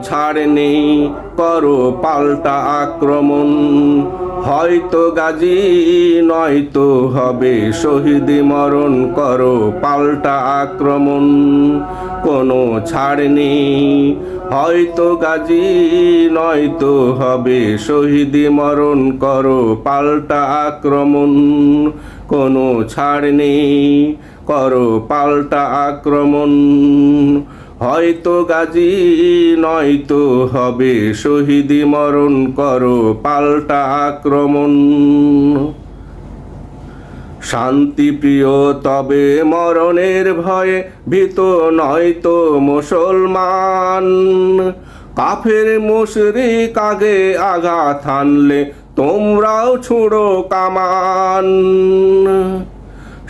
ছাড় নেই, করো পাল্টা আক্রমণ। হয়তো গাজী নয়তো হবে শহীদ মরণ, করো পাল্টা আক্রমণ। কোনো ছাড় নেই, হয়তো গাজী নয়তো হবে শহীদ মরণ, করো পাল্টা আক্রমণ। কোনো ছাড় নেই, করো পাল্টা আক্রমণ। হয়তো গাজী নয়তো হবে শহীদ মরণ, করো পাল্টা আক্রমণ। শান্তিপ্রিয় তবে মরণের ভয়ে ভীত নয়তো মুসলমান। কাফের মুশরিক আগে আঘাত হানলে তোমরাও ছুঁড়ো কামান।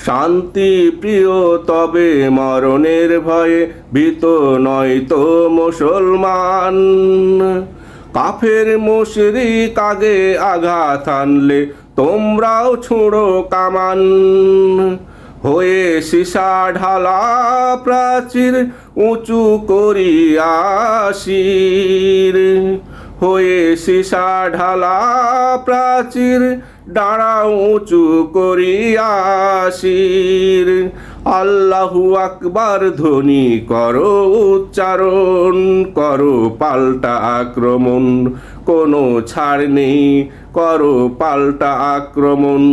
শান্তি প্রিয় তবে মরণের ভয়ে ভীত নয়তো মুসলমান। কাফের মুশরিক আগে আঘাত আনলে তোমরাও ছুঁড়ো কামান। হয়ে সীসা ঢালা প্রাচীর উঁচু করিয়া শির, হয়ে সীসা ঢালা প্রাচীর দাঁড়াও উঁচু করিয়া শির। আল্লাহু আকবার ধ্বনি করো উচ্চারণ, করো পাল্টা আক্রমণ। কোনো ছাড় নেই, করো পাল্টা আক্রমণ।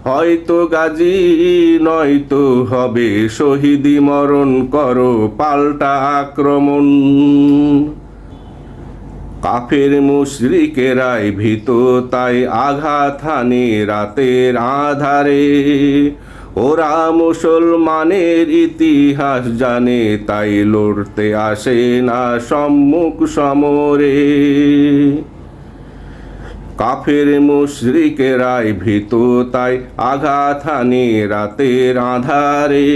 হয়তো গাজী নয়তো হবে শহীদ মরণ, করো পাল্টা আক্রমণ। কাফের মুশরিকেরাই ভীত তাই আঘাত হানে রাতের আধারে। ওরা মুসলমানের ইতিহাস জানে তাই লড়তে আসে না সম্মুখ সমরে। কাফের মুশরিকেরাই ভীত তাই আঘাত হানে রাতের আধারে।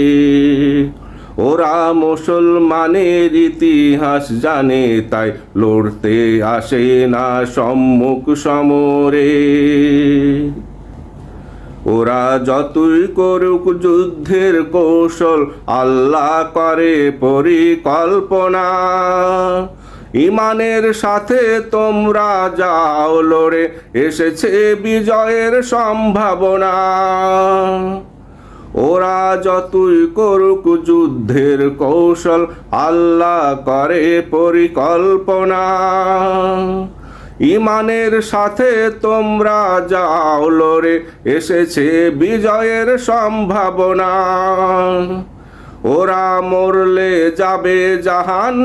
ওরা মুসলমানের ইতিহাস জানে তাই লড়তে আসে না সম্মুখ সমরে। ওরা যতই করুক যুদ্ধের কৌশল, আল্লাহ করে পরিকল্পনা। ইমানের সাথে তোমরা যাও লড়ে, এসেছে বিজয়ের সম্ভাবনা। ওরা যতই করুক যুদ্ধের কৌশল, আল্লাহ করে পরিকল্পনা। ইমানের সাথে তোমরা যাও লড়ে, এসেছে বিজয়ের সম্ভাবনা। ওরা মরলে যাবে জাহান